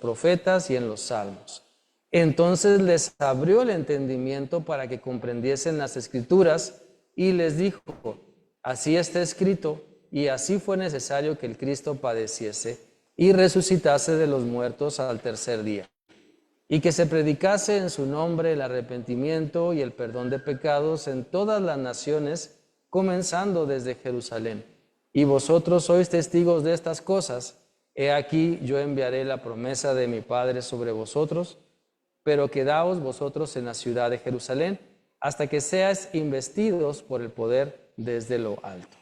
profetas y en los salmos. Entonces les abrió el entendimiento para que comprendiesen las Escrituras y les dijo: así está escrito, y así fue necesario que el Cristo padeciese y resucitase de los muertos al tercer día, y que se predicase en su nombre el arrepentimiento y el perdón de pecados en todas las naciones, comenzando desde Jerusalén. Y vosotros sois testigos de estas cosas. He aquí, yo enviaré la promesa de mi Padre sobre vosotros, pero quedaos vosotros en la ciudad de Jerusalén hasta que seáis investidos por el poder desde lo alto.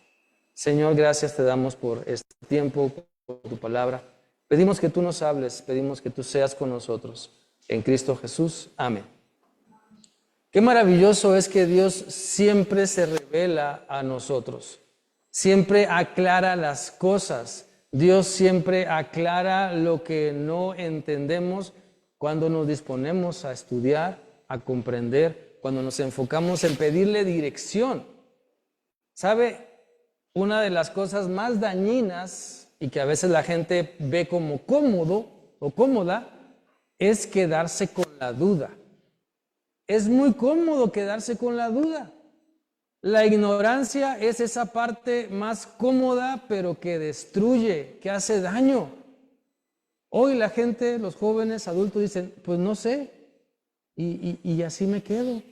Señor, gracias te damos por este tiempo, por tu palabra. Pedimos que tú nos hables, pedimos que tú seas con nosotros. En Cristo Jesús. Amén. Qué maravilloso es que Dios siempre se revela a nosotros. Siempre aclara las cosas. Dios siempre aclara lo que no entendemos cuando nos disponemos a estudiar, a comprender, cuando nos enfocamos en pedirle dirección. ¿Sabe? Una de las cosas más dañinas y que a veces la gente ve como cómodo o cómoda es quedarse con la duda. Es muy cómodo quedarse con la duda. La ignorancia es esa parte más cómoda, pero que destruye, que hace daño. Hoy la gente, los jóvenes, adultos dicen, pues no sé, y así me quedo.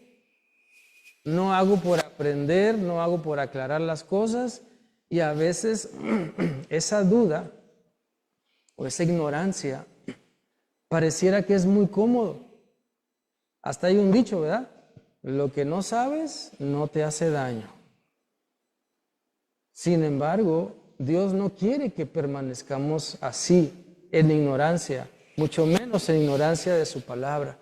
No hago por aprender, no hago por aclarar las cosas, y a veces esa duda o esa ignorancia pareciera que es muy cómodo. Hasta hay un dicho, ¿verdad? Lo que no sabes no te hace daño. Sin embargo, Dios no quiere que permanezcamos así, en ignorancia, mucho menos en ignorancia de su palabra.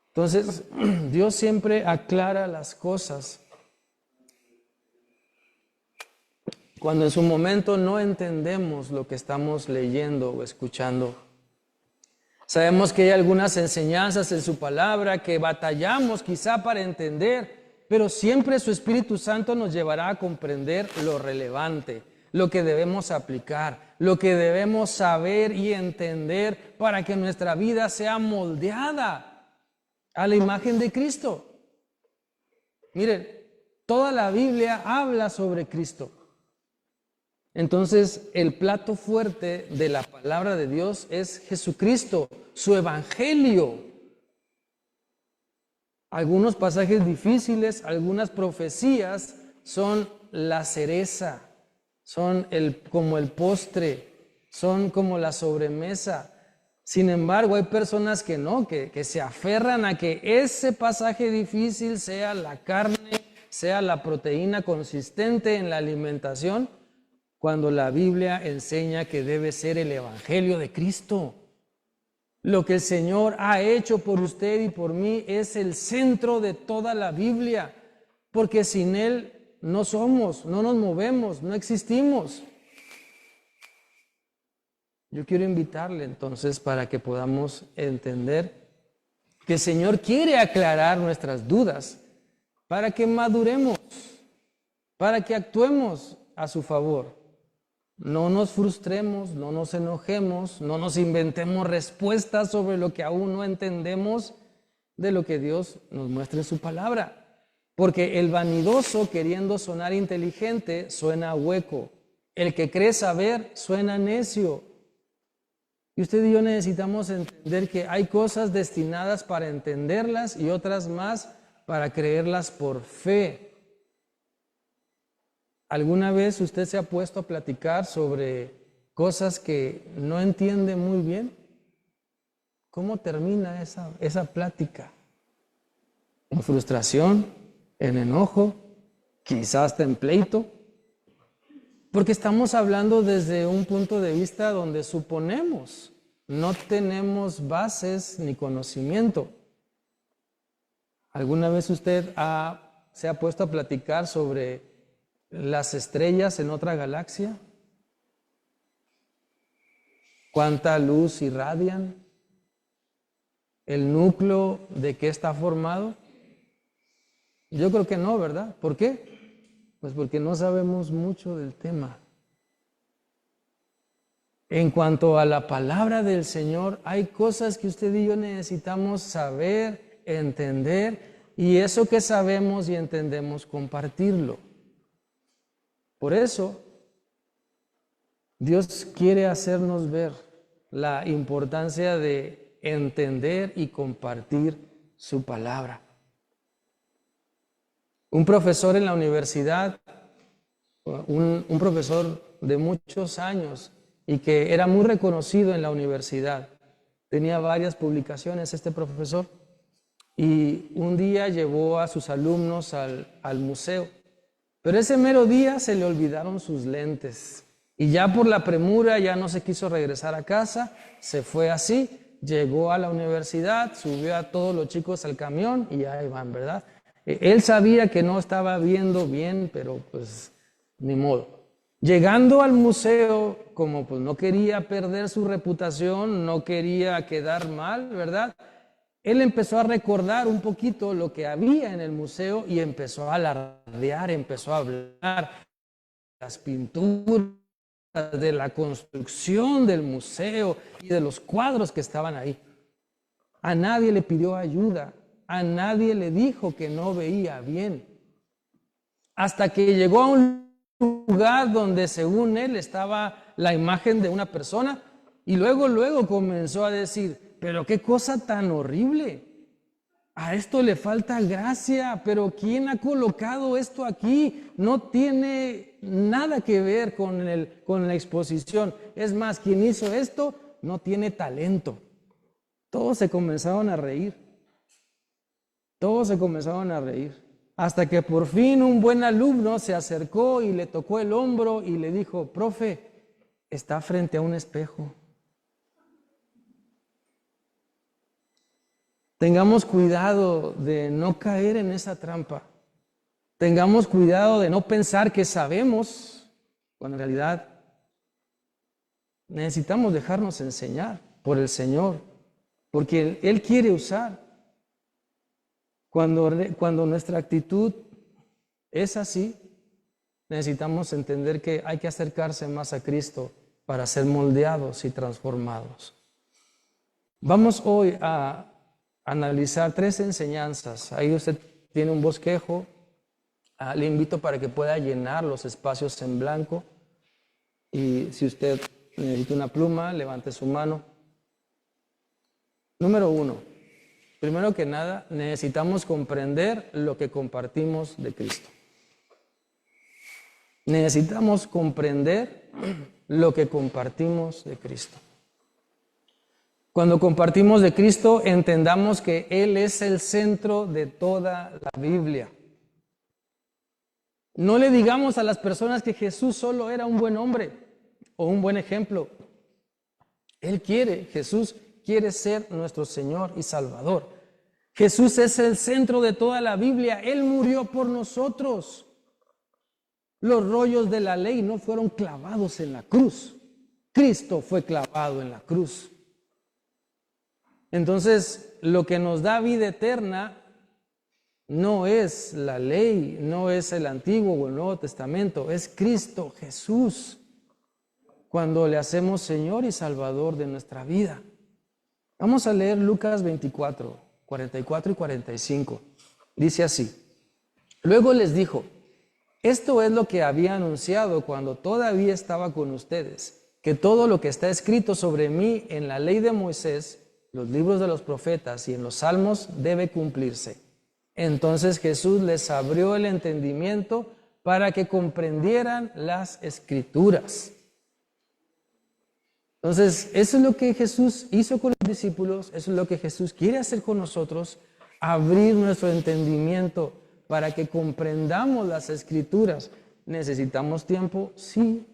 Entonces, Dios siempre aclara las cosas. Cuando en su momento no entendemos lo que estamos leyendo o escuchando. Sabemos que hay algunas enseñanzas en su palabra que batallamos quizá para entender, pero siempre su Espíritu Santo nos llevará a comprender lo relevante, lo que debemos aplicar, lo que debemos saber y entender para que nuestra vida sea moldeada a la imagen de Cristo. Miren, toda la Biblia habla sobre Cristo. Entonces, el plato fuerte de la palabra de Dios es Jesucristo, su evangelio. Algunos pasajes difíciles, algunas profecías son la cereza, son como el postre, son como la sobremesa. Sin embargo, hay personas que no, que se aferran a que ese pasaje difícil sea la carne, sea la proteína consistente en la alimentación, cuando la Biblia enseña que debe ser el evangelio de Cristo. Lo que el Señor ha hecho por usted y por mí es el centro de toda la Biblia, porque sin Él no somos, no nos movemos, no existimos. Yo quiero invitarle entonces para que podamos entender que el Señor quiere aclarar nuestras dudas para que maduremos, para que actuemos a su favor. No nos frustremos, no nos enojemos, no nos inventemos respuestas sobre lo que aún no entendemos de lo que Dios nos muestra en su palabra. Porque el vanidoso, queriendo sonar inteligente, suena hueco. El que cree saber, suena necio. Y usted y yo necesitamos entender que hay cosas destinadas para entenderlas y otras más para creerlas por fe. ¿Alguna vez usted se ha puesto a platicar sobre cosas que no entiende muy bien? ¿Cómo termina esa plática? ¿En frustración? ¿En enojo? ¿Quizás hasta en pleito? Porque estamos hablando desde un punto de vista donde suponemos, no tenemos bases ni conocimiento. ¿Alguna vez usted se ha puesto a platicar sobre las estrellas en otra galaxia? ¿Cuánta luz irradian? ¿El núcleo de qué está formado? Yo creo que no, ¿verdad? ¿Por qué? Pues porque no sabemos mucho del tema. En cuanto a la palabra del Señor, hay cosas que usted y yo necesitamos saber, entender, y eso que sabemos y entendemos, compartirlo. Por eso, Dios quiere hacernos ver la importancia de entender y compartir su palabra. Un profesor en la universidad, un profesor de muchos años y que era muy reconocido en la universidad, tenía varias publicaciones este profesor, y un día llevó a sus alumnos al museo, pero ese mero día se le olvidaron sus lentes y ya por la premura ya no se quiso regresar a casa, se fue así, llegó a la universidad, subió a todos los chicos al camión y ahí van, ¿verdad? Él sabía que no estaba viendo bien, pero pues ni modo. Llegando al museo, como pues no quería perder su reputación, no quería quedar mal, ¿verdad? Él empezó a recordar un poquito lo que había en el museo y empezó a alardear, empezó a hablar de las pinturas, de la construcción del museo y de los cuadros que estaban ahí. A nadie le pidió ayuda, a nadie le dijo que no veía bien. Hasta que llegó a un lugar donde según él estaba la imagen de una persona y luego comenzó a decir, pero qué cosa tan horrible, a esto le falta gracia, pero ¿quién ha colocado esto aquí? No tiene nada que ver con la exposición, es más, quien hizo esto no tiene talento. Todos se comenzaron a reír, hasta que por fin un buen alumno se acercó y le tocó el hombro y le dijo, profe, está frente a un espejo. Tengamos cuidado de no caer en esa trampa. Tengamos cuidado de no pensar que sabemos, cuando en realidad necesitamos dejarnos enseñar por el Señor, porque Él quiere usar. Cuando nuestra actitud es así, necesitamos entender que hay que acercarse más a Cristo para ser moldeados y transformados. Vamos hoy a analizar 3 enseñanzas. Ahí usted tiene un bosquejo. Le invito para que pueda llenar los espacios en blanco. Y si usted necesita una pluma, levante su mano. Número 1. Primero que nada, necesitamos comprender lo que compartimos de Cristo. Necesitamos comprender lo que compartimos de Cristo. Cuando compartimos de Cristo, entendamos que Él es el centro de toda la Biblia. No le digamos a las personas que Jesús solo era un buen hombre o un buen ejemplo. Jesús quiere ser nuestro Señor y Salvador. Jesús es el centro de toda la Biblia. Él murió por nosotros. Los rollos de la ley no fueron clavados en la cruz. Cristo fue clavado en la cruz. Entonces, lo que nos da vida eterna no es la ley, no es el Antiguo o el Nuevo Testamento, es Cristo Jesús, cuando le hacemos Señor y Salvador de nuestra vida. Vamos a leer Lucas 24, 44 y 45. Dice así: luego les dijo, esto es lo que había anunciado cuando todavía estaba con ustedes, que todo lo que está escrito sobre mí en la ley de Moisés, los libros de los profetas y en los salmos debe cumplirse. Entonces Jesús les abrió el entendimiento para que comprendieran las Escrituras. Entonces, eso es lo que Jesús hizo con los discípulos, eso es lo que Jesús quiere hacer con nosotros, abrir nuestro entendimiento para que comprendamos las Escrituras. ¿Necesitamos tiempo? Sí.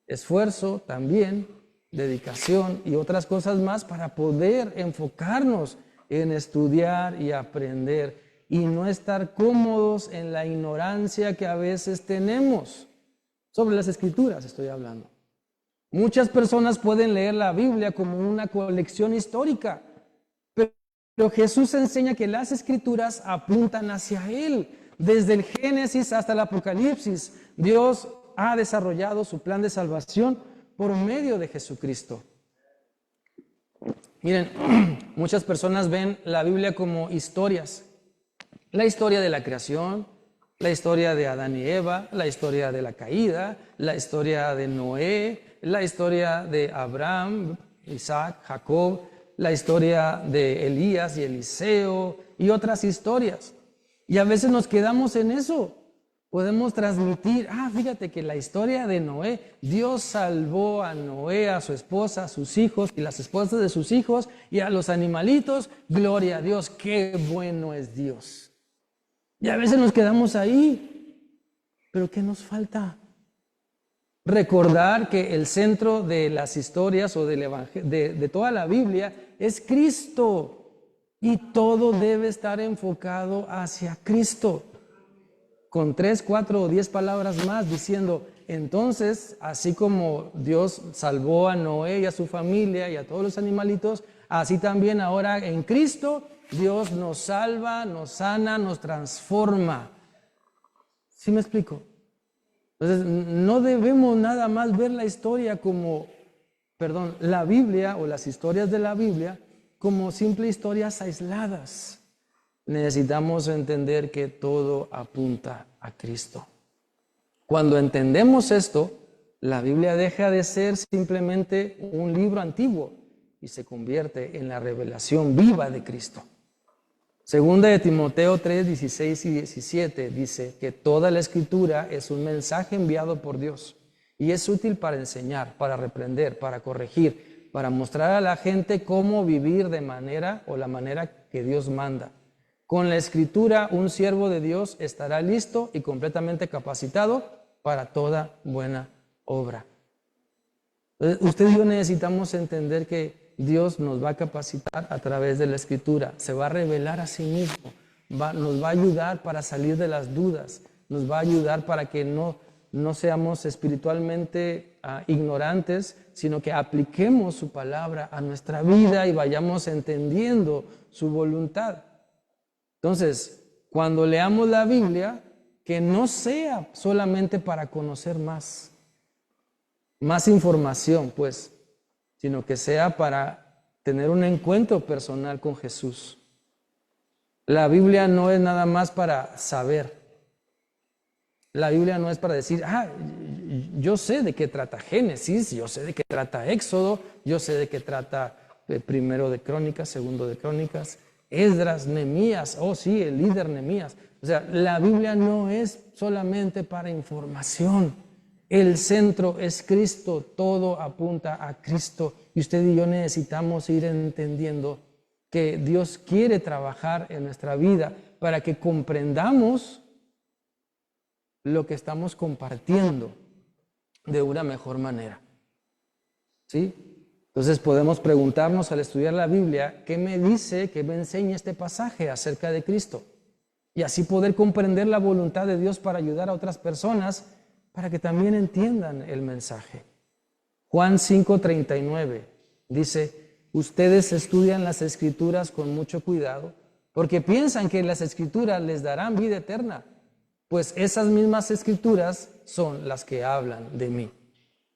Esfuerzo también, dedicación y otras cosas más para poder enfocarnos en estudiar y aprender y no estar cómodos en la ignorancia que a veces tenemos. Sobre las Escrituras estoy hablando. Muchas personas pueden leer la Biblia como una colección histórica, pero Jesús enseña que las Escrituras apuntan hacia Él. Desde el Génesis hasta el Apocalipsis, Dios ha desarrollado su plan de salvación por medio de Jesucristo. Miren, muchas personas ven la Biblia como historias. La historia de la creación, la historia de Adán y Eva, la historia de la caída, la historia de Noé, la historia de Abraham, Isaac, Jacob, la historia de Elías y Eliseo y otras historias. Y a veces nos quedamos en eso. Podemos transmitir, fíjate que la historia de Noé, Dios salvó a Noé, a su esposa, a sus hijos y las esposas de sus hijos y a los animalitos. Gloria a Dios, qué bueno es Dios. Y a veces nos quedamos ahí, pero ¿qué nos falta? Recordar que el centro de las historias o del de toda la Biblia es Cristo y todo debe estar enfocado hacia Cristo. Con 3, 4 o 10 palabras más diciendo, entonces, así como Dios salvó a Noé y a su familia y a todos los animalitos, así también ahora en Cristo Dios nos salva, nos sana, nos transforma. ¿Sí me explico? Entonces, no debemos nada más ver la historia como, la Biblia o las historias de la Biblia como simples historias aisladas. Necesitamos entender que todo apunta a Cristo. Cuando entendemos esto, la Biblia deja de ser simplemente un libro antiguo y se convierte en la revelación viva de Cristo. Segunda de Timoteo 3, 16 y 17 dice que toda la Escritura es un mensaje enviado por Dios y es útil para enseñar, para reprender, para corregir, para mostrar a la gente cómo vivir de manera o la manera que Dios manda. Con la Escritura, un siervo de Dios estará listo y completamente capacitado para toda buena obra. Entonces, usted y yo necesitamos entender que Dios nos va a capacitar a través de la Escritura. Se va a revelar a sí mismo. Nos va a ayudar para salir de las dudas. Nos va a ayudar para que no seamos espiritualmente ignorantes, sino que apliquemos su palabra a nuestra vida y vayamos entendiendo su voluntad. Entonces, cuando leamos la Biblia, que no sea solamente para conocer más información, pues, sino que sea para tener un encuentro personal con Jesús. La Biblia no es nada más para saber. La Biblia no es para decir, yo sé de qué trata Génesis, yo sé de qué trata Éxodo, yo sé de qué trata primero de Crónicas, segundo de Crónicas, Esdras, Nehemías, sí, el líder Nehemías. O sea, la Biblia no es solamente para información. El centro es Cristo, todo apunta a Cristo. Y usted y yo necesitamos ir entendiendo que Dios quiere trabajar en nuestra vida para que comprendamos lo que estamos compartiendo de una mejor manera. ¿Sí? Entonces podemos preguntarnos al estudiar la Biblia, ¿qué me dice, qué me enseña este pasaje acerca de Cristo? Y así poder comprender la voluntad de Dios para ayudar a otras personas para que también entiendan el mensaje. Juan 5:39 dice, ustedes estudian las Escrituras con mucho cuidado porque piensan que las Escrituras les darán vida eterna, pues esas mismas Escrituras son las que hablan de mí.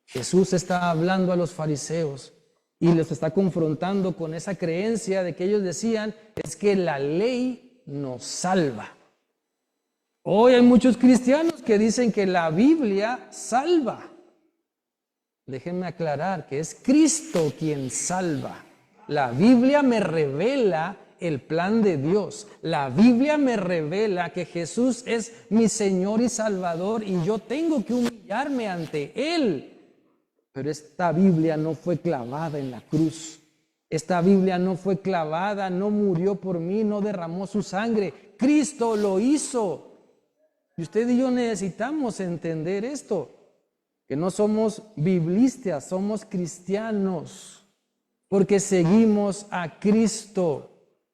Jesús está hablando a los fariseos y los está confrontando con esa creencia de que ellos decían, es que la ley nos salva. Hoy hay muchos cristianos que dicen que la Biblia salva. Déjenme aclarar que es Cristo quien salva. La Biblia me revela el plan de Dios. La Biblia me revela que Jesús es mi Señor y Salvador y yo tengo que humillarme ante Él. Pero esta Biblia no fue clavada en la cruz. Esta Biblia no fue clavada, no murió por mí, no derramó su sangre. Cristo lo hizo. Y usted y yo necesitamos entender esto, que no somos biblistas, somos cristianos, porque seguimos a Cristo.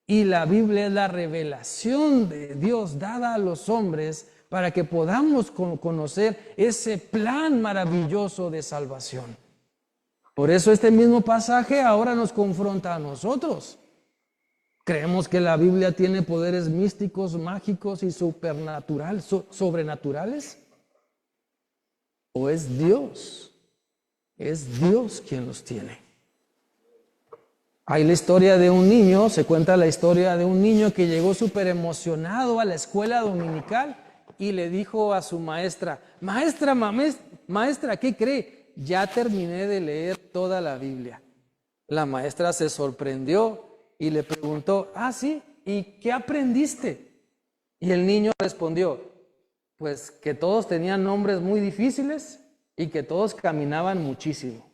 Y la Biblia es la revelación de Dios dada a los hombres para que podamos conocer ese plan maravilloso de salvación. Por eso este mismo pasaje ahora nos confronta a nosotros. ¿Creemos que la Biblia tiene poderes místicos, mágicos y sobrenaturales? ¿O es Dios es Dios quien los tiene. Hay la historia de un niño, se cuenta la historia de un niño que llegó súper emocionado a la escuela dominical y le dijo a su maestra, maestra, ¿qué cree? Ya terminé de leer toda la Biblia. La maestra se sorprendió y le preguntó, sí, ¿y qué aprendiste? Y el niño respondió, pues que todos tenían nombres muy difíciles y que todos caminaban muchísimo.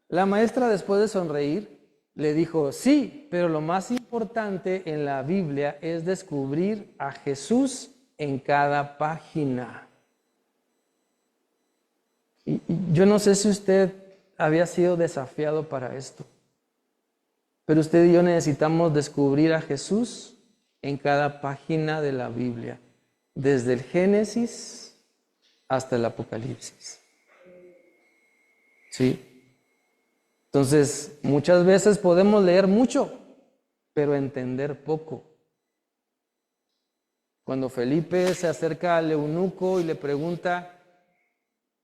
La maestra, después de sonreír, le dijo, sí, pero lo más importante en la Biblia es descubrir a Jesús en cada página. Y yo no sé si usted había sido desafiado para esto, pero usted y yo necesitamos descubrir a Jesús en cada página de la Biblia, desde el Génesis hasta el Apocalipsis. ¿Sí? Entonces, muchas veces podemos leer mucho, pero entender poco. Cuando Felipe se acerca al eunuco y le pregunta,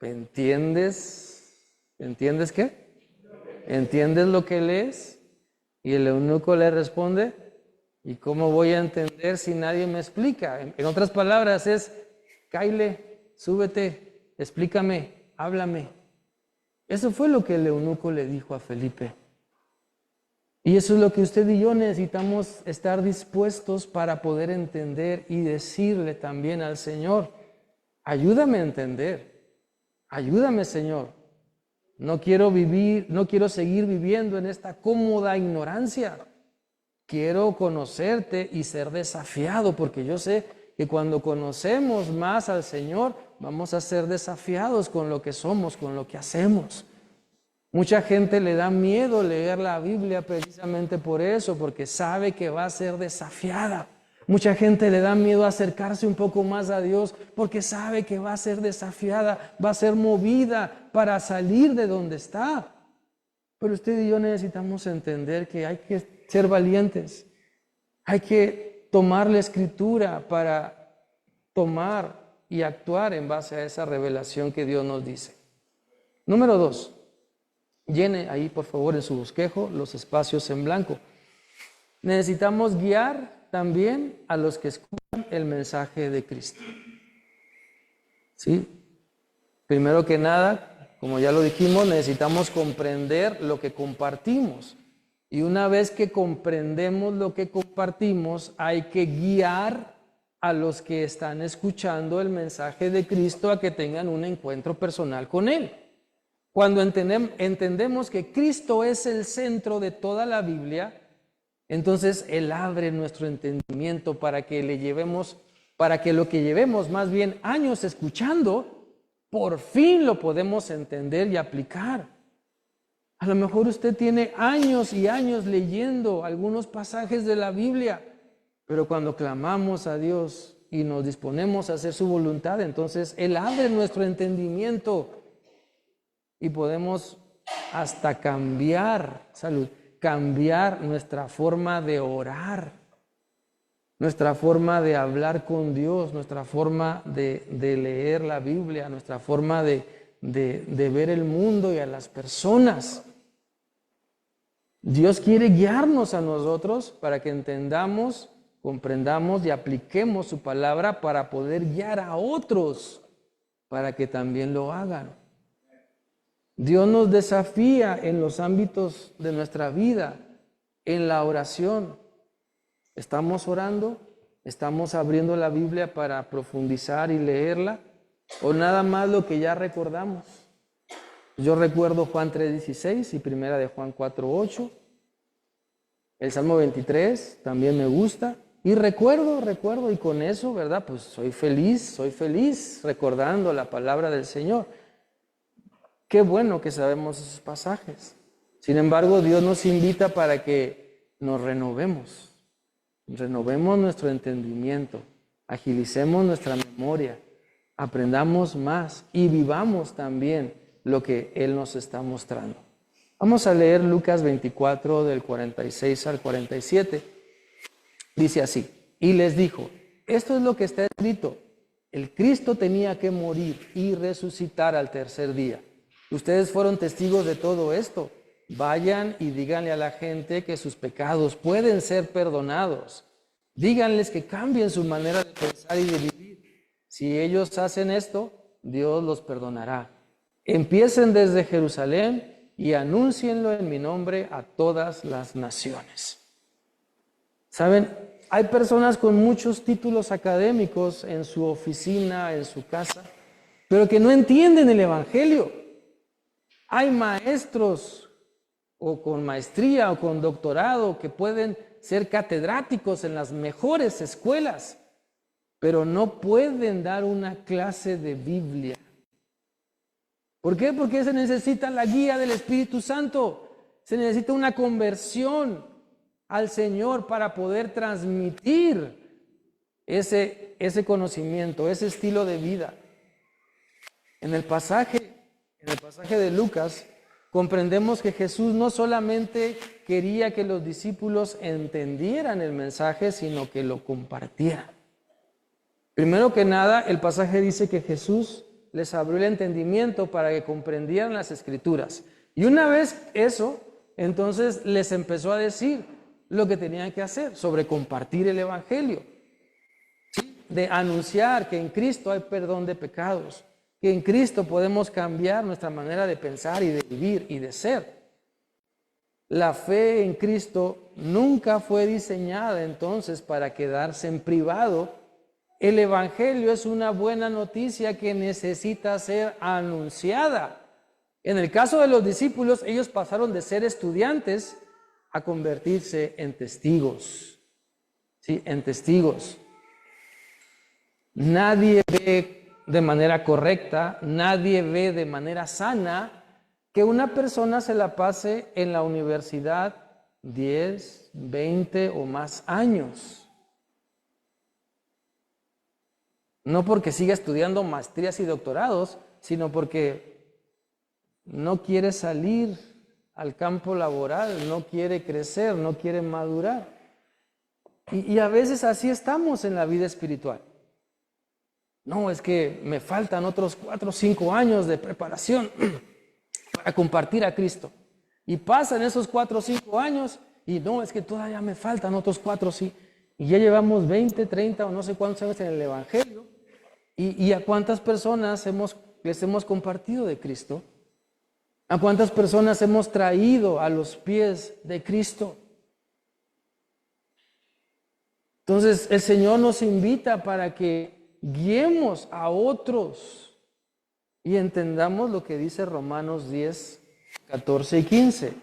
¿entiendes? ¿Entiendes qué? ¿Entiendes lo que lees? Y el eunuco le responde, ¿y cómo voy a entender si nadie me explica? En otras palabras es, cáile, súbete, explícame, háblame. Eso fue lo que el eunuco le dijo a Felipe. Y eso es lo que usted y yo necesitamos estar dispuestos para poder entender y decirle también al Señor, ayúdame a entender, ayúdame, Señor. No quiero seguir viviendo en esta cómoda ignorancia. Quiero conocerte y ser desafiado, porque yo sé que cuando conocemos más al Señor, vamos a ser desafiados con lo que somos, con lo que hacemos. Mucha gente le da miedo leer la Biblia precisamente por eso, porque sabe que va a ser desafiada. Mucha gente le da miedo acercarse un poco más a Dios porque sabe que va a ser desafiada, va a ser movida para salir de donde está. Pero usted y yo necesitamos entender que hay que ser valientes. Hay que tomar la Escritura para tomar y actuar en base a esa revelación que Dios nos dice. Número 2. Llene ahí, por favor, en su bosquejo los espacios en blanco. Necesitamos guiar también a los que escuchan el mensaje de Cristo. ¿Sí? Primero que nada, como ya lo dijimos, necesitamos comprender lo que compartimos. Y una vez que comprendemos lo que compartimos, hay que guiar a los que están escuchando el mensaje de Cristo a que tengan un encuentro personal con Él. Cuando entendemos que Cristo es el centro de toda la Biblia, entonces Él abre nuestro entendimiento para que lo que llevemos más bien años escuchando, por fin lo podemos entender y aplicar. A lo mejor usted tiene años y años leyendo algunos pasajes de la Biblia, pero cuando clamamos a Dios y nos disponemos a hacer su voluntad, entonces Él abre nuestro entendimiento y podemos hasta cambiar nuestra forma de orar, nuestra forma de hablar con Dios, nuestra forma de leer la Biblia, nuestra forma de ver el mundo y a las personas. Dios quiere guiarnos a nosotros para que entendamos, comprendamos y apliquemos su palabra para poder guiar a otros para que también lo hagan. Dios nos desafía en los ámbitos de nuestra vida, en la oración. ¿Estamos orando? ¿Estamos abriendo la Biblia para profundizar y leerla? ¿O nada más lo que ya recordamos? Yo recuerdo Juan 3:16 y primera de Juan 4:8. El Salmo 23 también me gusta. Y recuerdo, y con eso, ¿verdad? Pues soy feliz recordando la palabra del Señor. Qué bueno que sabemos esos pasajes. Sin embargo, Dios nos invita para que nos renovemos nuestro entendimiento, agilicemos nuestra memoria, aprendamos más y vivamos también lo que Él nos está mostrando. Vamos a leer Lucas 24 del 46 al 47. Dice así, y les dijo, esto es lo que está escrito, el Cristo tenía que morir y resucitar al tercer día, Ustedes fueron testigos de todo esto. Vayan y díganle a la gente que sus pecados pueden ser perdonados. Díganles que cambien su manera de pensar y de vivir. Si ellos hacen esto, Dios los perdonará. Empiecen desde Jerusalén y anúncienlo en mi nombre a todas las naciones. ¿Saben? Hay personas con muchos títulos académicos en su oficina, en su casa, pero que no entienden el Evangelio. Hay maestros o con maestría o con doctorado que pueden ser catedráticos en las mejores escuelas, pero no pueden dar una clase de Biblia. ¿Por qué? Porque se necesita la guía del Espíritu Santo. Se necesita una conversión al Señor para poder transmitir ese conocimiento, ese estilo de vida. En el pasaje de Lucas, comprendemos que Jesús no solamente quería que los discípulos entendieran el mensaje, sino que lo compartieran. Primero que nada, el pasaje dice que Jesús les abrió el entendimiento para que comprendieran las Escrituras. Y una vez eso, entonces les empezó a decir lo que tenían que hacer sobre compartir el Evangelio, ¿sí? De anunciar que en Cristo hay perdón de pecados, que en Cristo podemos cambiar nuestra manera de pensar y de vivir y de ser. La fe en Cristo nunca fue diseñada entonces para quedarse en privado. El Evangelio es una buena noticia que necesita ser anunciada. En el caso de los discípulos, ellos pasaron de ser estudiantes a convertirse en testigos. ¿Sí? En testigos. Nadie ve de manera correcta, nadie ve de manera sana que una persona se la pase en la universidad 10, 20 o más años. No porque siga estudiando maestrías y doctorados, sino porque no quiere salir al campo laboral, no quiere crecer, no quiere madurar. Y a veces así estamos en la vida espiritual. No, es que me faltan otros 4 o 5 años de preparación para compartir a Cristo. Y pasan esos 4 o 5 años y no, es que todavía me faltan otros 4 o 5. Y ya llevamos 20, 30 o no sé cuántos años en el Evangelio. ¿Y a cuántas personas les hemos compartido de Cristo? ¿A cuántas personas hemos traído a los pies de Cristo? Entonces el Señor nos invita para que guiemos a otros y entendamos lo que dice Romanos 10, 14 y 15.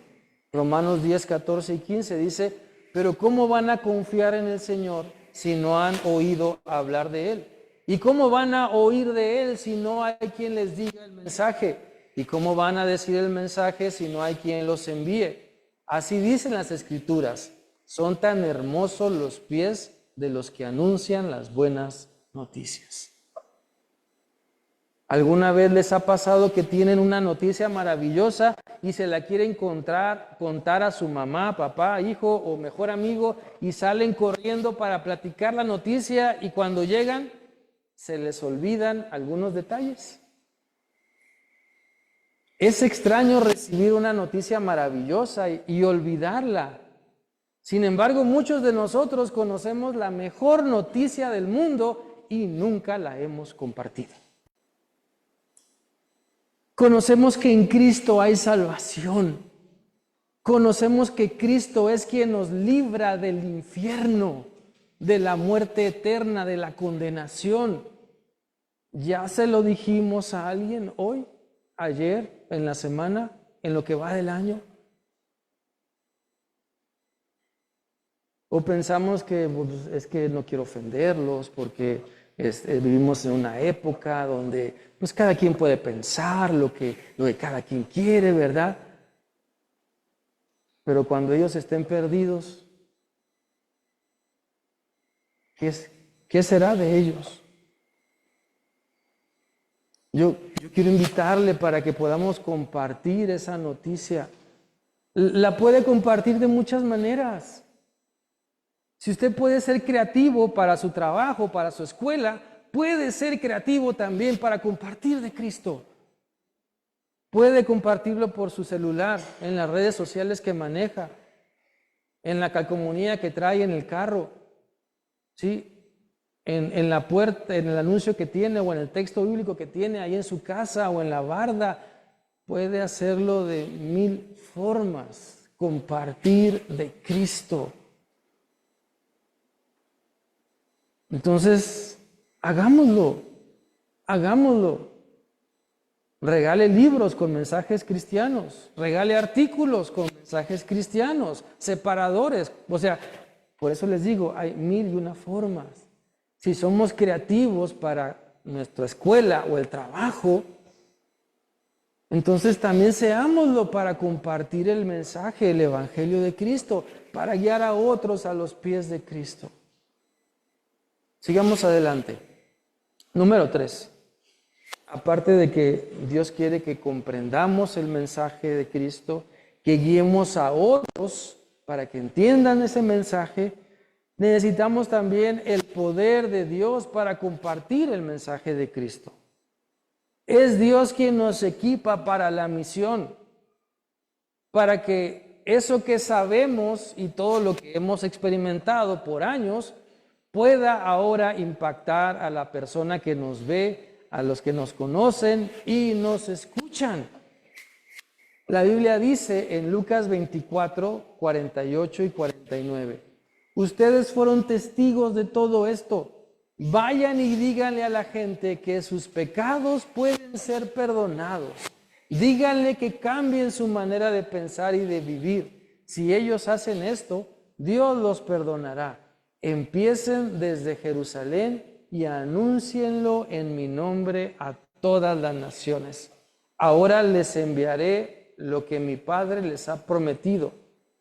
Romanos 10, 14 y 15 dice, pero ¿cómo van a confiar en el Señor si no han oído hablar de Él? ¿Y cómo van a oír de Él si no hay quien les diga el mensaje? ¿Y cómo van a decir el mensaje si no hay quien los envíe? Así dicen las Escrituras, son tan hermosos los pies de los que anuncian las buenas noticias. ¿Alguna vez les ha pasado que tienen una noticia maravillosa y se la quieren contar a su mamá, papá, hijo o mejor amigo y salen corriendo para platicar la noticia y cuando llegan se les olvidan algunos detalles? Es extraño recibir una noticia maravillosa y olvidarla. Sin embargo, muchos de nosotros conocemos la mejor noticia del mundo y nunca la hemos compartido. Conocemos que en Cristo hay salvación. Conocemos que Cristo es quien nos libra del infierno, de la muerte eterna, de la condenación. ¿Ya se lo dijimos a alguien hoy, ayer, en la semana, en lo que va del año? O pensamos que pues, es que no quiero ofenderlos porque vivimos en una época donde pues cada quien puede pensar lo que cada quien quiere, ¿verdad? Pero cuando ellos estén perdidos, ¿qué será de ellos? Yo quiero invitarle para que podamos compartir esa noticia. La puede compartir de muchas maneras. Si usted puede ser creativo para su trabajo, para su escuela, puede ser creativo también para compartir de Cristo. Puede compartirlo por su celular, en las redes sociales que maneja, en la calcomanía que trae en el carro, ¿sí? En la puerta, en el anuncio que tiene o en el texto bíblico que tiene ahí en su casa o en la barda. Puede hacerlo de 1000 formas, compartir de Cristo. Entonces, hagámoslo. Regale libros con mensajes cristianos, regale artículos con mensajes cristianos, separadores. O sea, por eso les digo, hay 1001 formas. Si somos creativos para nuestra escuela o el trabajo, entonces también seámoslo para compartir el mensaje, el Evangelio de Cristo, para guiar a otros a los pies de Cristo. Sigamos adelante. Número 3. Aparte de que Dios quiere que comprendamos el mensaje de Cristo, que guiemos a otros para que entiendan ese mensaje, necesitamos también el poder de Dios para compartir el mensaje de Cristo. Es Dios quien nos equipa para la misión, para que eso que sabemos y todo lo que hemos experimentado por años pueda ahora impactar a la persona que nos ve, a los que nos conocen y nos escuchan. La Biblia dice en Lucas 24, 48 y 49, ustedes fueron testigos de todo esto. Vayan y díganle a la gente que sus pecados pueden ser perdonados. Díganle que cambien su manera de pensar y de vivir. Si ellos hacen esto, Dios los perdonará. Empiecen desde Jerusalén y anúncienlo en mi nombre a todas las naciones. Ahora les enviaré lo que mi Padre les ha prometido,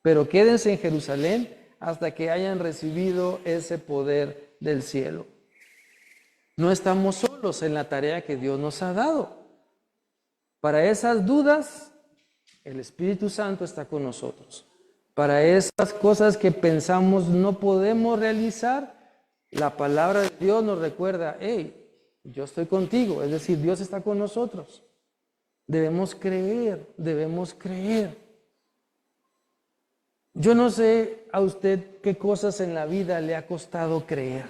pero quédense en Jerusalén hasta que hayan recibido ese poder del cielo. No estamos solos en la tarea que Dios nos ha dado. Para esas dudas, el Espíritu Santo está con nosotros. Para esas cosas que pensamos no podemos realizar, la palabra de Dios nos recuerda, hey, yo estoy contigo, es decir, Dios está con nosotros. Debemos creer. Yo no sé a usted qué cosas en la vida le ha costado creer.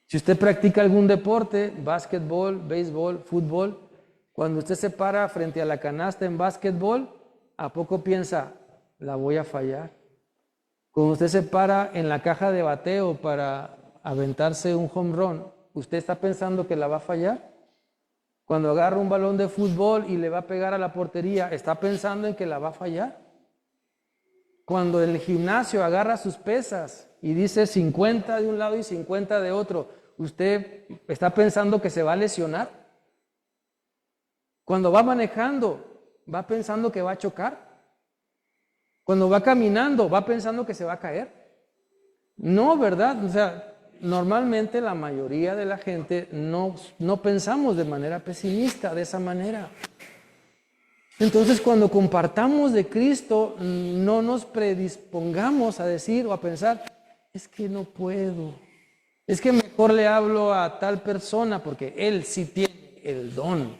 Si usted practica algún deporte, básquetbol, béisbol, fútbol, cuando usted se para frente a la canasta en básquetbol, ¿a poco piensa, la voy a fallar? Cuando usted se para en la caja de bateo para aventarse un home run, ¿usted está pensando que la va a fallar? Cuando agarra un balón de fútbol y le va a pegar a la portería, ¿está pensando en que la va a fallar? Cuando en el gimnasio agarra sus pesas y dice 50 de un lado y 50 de otro, ¿usted está pensando que se va a lesionar? Cuando va manejando, ¿va pensando que va a chocar? Cuando va caminando, ¿va pensando que se va a caer? No, ¿verdad? O sea, normalmente la mayoría de la gente no pensamos de manera pesimista, de esa manera. Entonces, cuando compartamos de Cristo, no nos predispongamos a decir o a pensar, es que no puedo, es que mejor le hablo a tal persona porque él sí tiene el don.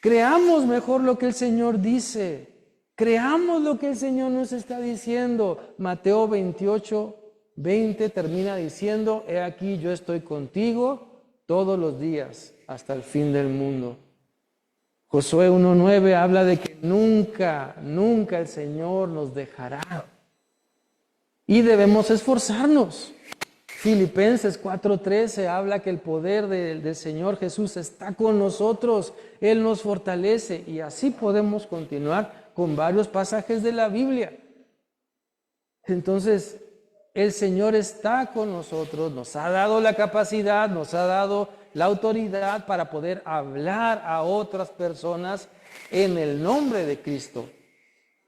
Creamos mejor lo que el Señor dice. Creamos lo que el Señor nos está diciendo. Mateo 28, 20 termina diciendo, he aquí yo estoy contigo todos los días hasta el fin del mundo. Josué 1:9 habla de que nunca el Señor nos dejará. Y debemos esforzarnos. Filipenses 4:13 habla que el poder del Señor Jesús está con nosotros. Él nos fortalece y así podemos continuar con varios pasajes de la Biblia. Entonces, el Señor está con nosotros, nos ha dado la capacidad, nos ha dado la autoridad para poder hablar a otras personas en el nombre de Cristo.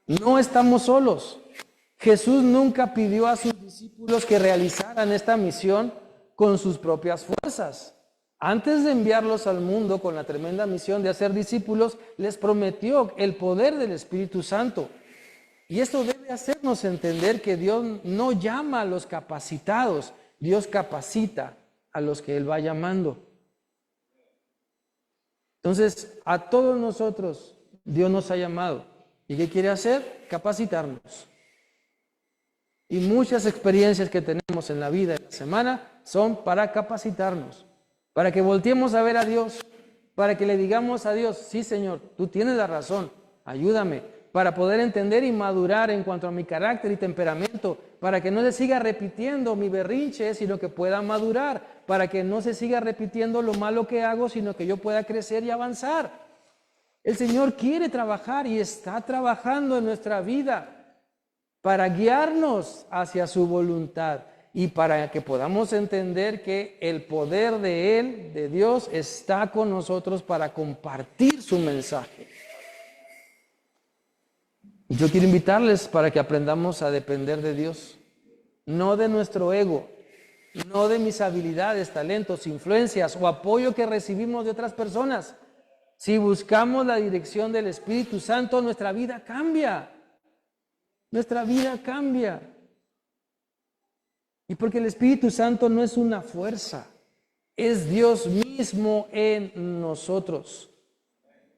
No estamos solos. Jesús nunca pidió a sus discípulos que realizaran esta misión con sus propias fuerzas. Antes de enviarlos al mundo con la tremenda misión de hacer discípulos, les prometió el poder del Espíritu Santo. Y esto debe hacernos entender que Dios no llama a los capacitados, Dios capacita a los que Él va llamando. Entonces, a todos nosotros Dios nos ha llamado. ¿Y qué quiere hacer? Capacitarnos. Y muchas experiencias que tenemos en la vida, en la semana, son para capacitarnos, para que volteemos a ver a Dios, para que le digamos a Dios, sí Señor, tú tienes la razón, ayúdame, para poder entender y madurar en cuanto a mi carácter y temperamento, para que no se siga repitiendo mi berrinche, sino que pueda madurar, para que no se siga repitiendo lo malo que hago, sino que yo pueda crecer y avanzar. El Señor quiere trabajar y está trabajando en nuestra vida para guiarnos hacia su voluntad y para que podamos entender que el poder de Él, de Dios, está con nosotros para compartir su mensaje. Y yo quiero invitarles para que aprendamos a depender de Dios, no de nuestro ego, no de mis habilidades, talentos, influencias o apoyo que recibimos de otras personas. Si buscamos la dirección del Espíritu Santo, nuestra vida cambia. Nuestra vida cambia. Y porque el Espíritu Santo no es una fuerza, es Dios mismo en nosotros.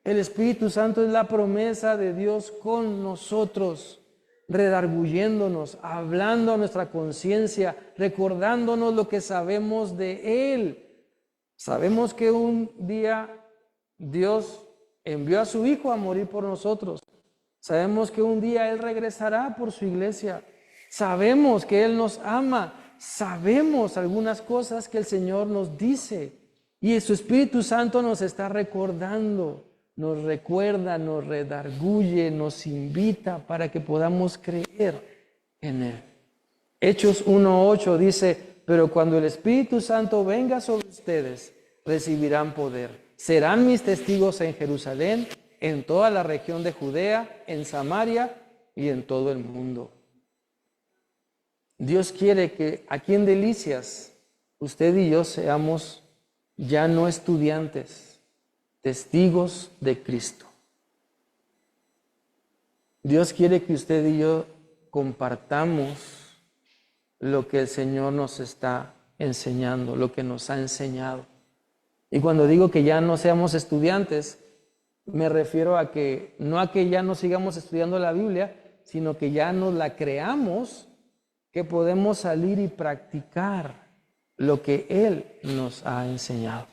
El Espíritu Santo es la promesa de Dios con nosotros, redarguyéndonos, hablando a nuestra conciencia, recordándonos lo que sabemos de Él. Sabemos que un día Dios envió a su Hijo a morir por nosotros. Sabemos que un día Él regresará por su iglesia. Sabemos que Él nos ama. Sabemos algunas cosas que el Señor nos dice. Y su Espíritu Santo nos está recordando, nos recuerda, nos redarguye, nos invita para que podamos creer en Él. Hechos 1:8 dice, pero cuando el Espíritu Santo venga sobre ustedes, recibirán poder. Serán mis testigos en Jerusalén, en toda la región de Judea, en Samaria y en todo el mundo. Dios quiere que aquí en Delicias, usted y yo seamos ya no estudiantes, testigos de Cristo. Dios quiere que usted y yo compartamos lo que el Señor nos está enseñando, lo que nos ha enseñado. Y cuando digo que ya no seamos estudiantes, me refiero a que no a que ya no sigamos estudiando la Biblia, sino que ya nos la creamos, que podemos salir y practicar lo que Él nos ha enseñado.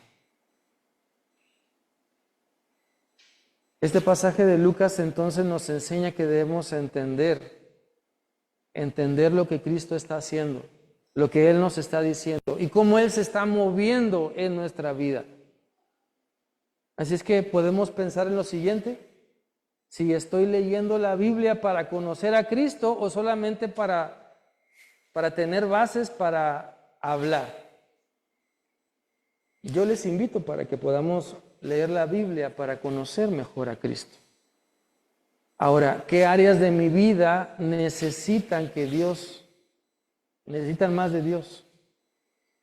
Este pasaje de Lucas entonces nos enseña que debemos entender lo que Cristo está haciendo, lo que Él nos está diciendo y cómo Él se está moviendo en nuestra vida. Así es que podemos pensar en lo siguiente: si estoy leyendo la Biblia para conocer a Cristo o solamente para tener bases para hablar. Yo les invito para que podamos leer la Biblia para conocer mejor a Cristo. Ahora, ¿qué áreas de mi vida necesitan más de Dios?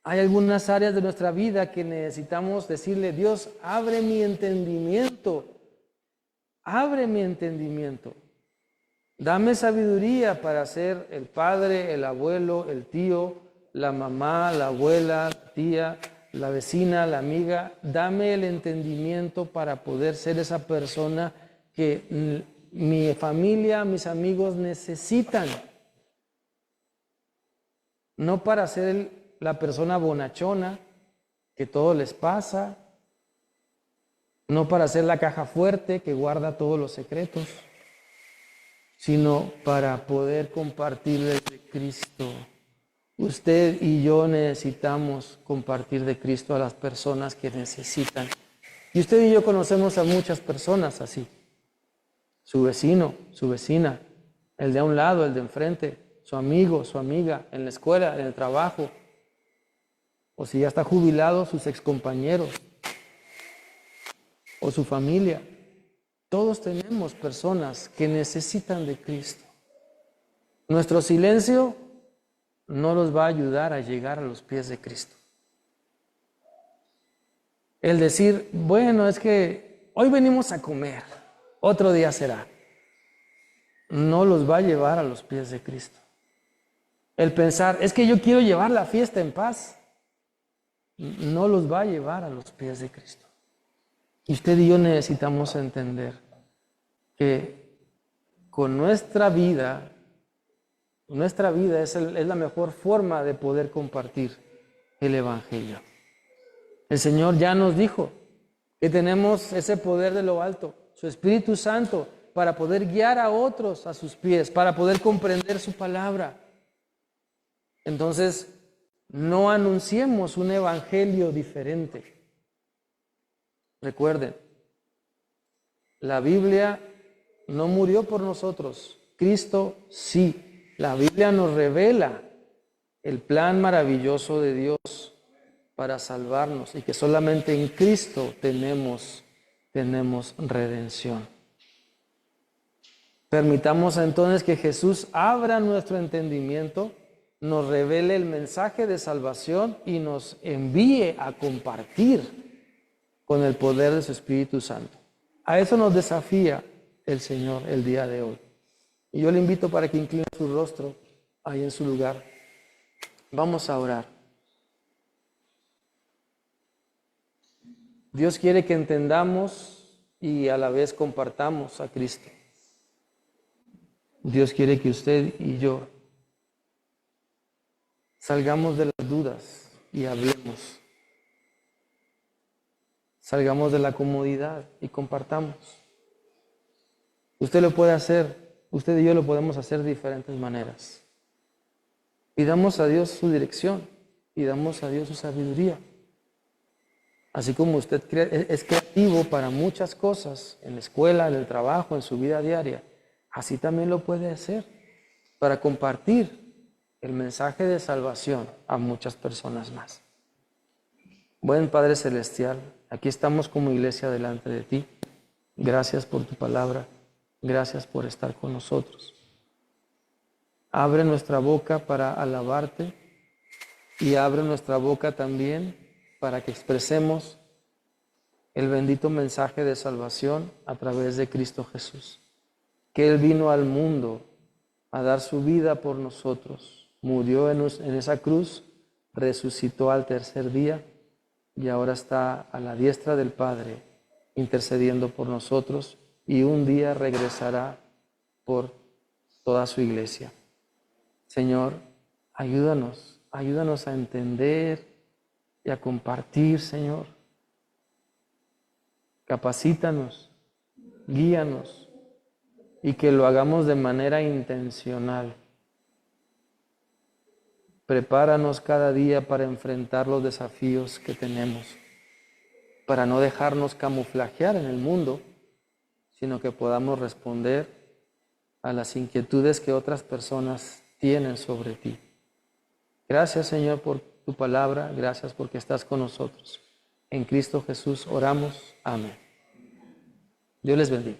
Hay algunas áreas de nuestra vida que necesitamos decirle: Dios, abre mi entendimiento, dame sabiduría para ser el padre, el abuelo, el tío, la mamá, la abuela, la tía, la vecina, la amiga. Dame el entendimiento para poder ser esa persona que mi familia, mis amigos necesitan. No para ser la persona bonachona que todo les pasa, no para ser la caja fuerte que guarda todos los secretos, sino para poder compartirles de Cristo. Usted y yo necesitamos compartir de Cristo a las personas que necesitan. Y usted y yo conocemos a muchas personas así. Su vecino, su vecina, el de a un lado, el de enfrente, su amigo, su amiga, en la escuela, en el trabajo, o si ya está jubilado, sus excompañeros, o su familia. Todos tenemos personas que necesitan de Cristo. Nuestro silencio no los va a ayudar a llegar a los pies de Cristo. El decir, bueno, es que hoy venimos a comer, otro día será, no los va a llevar a los pies de Cristo. El pensar, es que yo quiero llevar la fiesta en paz, no los va a llevar a los pies de Cristo. Y usted y yo necesitamos entender que con nuestra vida es la mejor forma de poder compartir el Evangelio. El Señor ya nos dijo que tenemos ese poder de lo alto, su Espíritu Santo, para poder guiar a otros a sus pies, para poder comprender su palabra. Entonces, no anunciemos un evangelio diferente. Recuerden, la Biblia no murió por nosotros, Cristo sí. La Biblia nos revela el plan maravilloso de Dios para salvarnos y que solamente en Cristo tenemos redención. Permitamos entonces que Jesús abra nuestro entendimiento, nos revele el mensaje de salvación y nos envíe a compartir con el poder de su Espíritu Santo. A eso nos desafía el Señor el día de hoy. Y yo le invito para que incline su rostro ahí en su lugar. Vamos a orar. Dios quiere que entendamos y a la vez compartamos a Cristo. Dios quiere que usted y yo salgamos de las dudas y hablemos. Salgamos de la comodidad y compartamos. Usted lo puede hacer, usted y yo lo podemos hacer de diferentes maneras. Pidamos a Dios su dirección, pidamos a Dios su sabiduría. Así como usted es creativo para muchas cosas, en la escuela, en el trabajo, en su vida diaria, así también lo puede hacer para compartir el mensaje de salvación a muchas personas más. Buen Padre Celestial, aquí estamos como iglesia delante de ti. Gracias por tu palabra, gracias por estar con nosotros. Abre nuestra boca para alabarte y abre nuestra boca también para que expresemos el bendito mensaje de salvación a través de Cristo Jesús. Que Él vino al mundo a dar su vida por nosotros, murió en esa cruz, resucitó al tercer día y ahora está a la diestra del Padre intercediendo por nosotros y un día regresará por toda su iglesia. Señor, ayúdanos a entender y a compartir, Señor. Capacítanos, guíanos y que lo hagamos de manera intencional. Prepáranos cada día para enfrentar los desafíos que tenemos, para no dejarnos camuflajear en el mundo, sino que podamos responder a las inquietudes que otras personas tienen sobre ti. Gracias, Señor, por tu palabra, gracias porque estás con nosotros. En Cristo Jesús oramos. Amén. Dios les bendiga.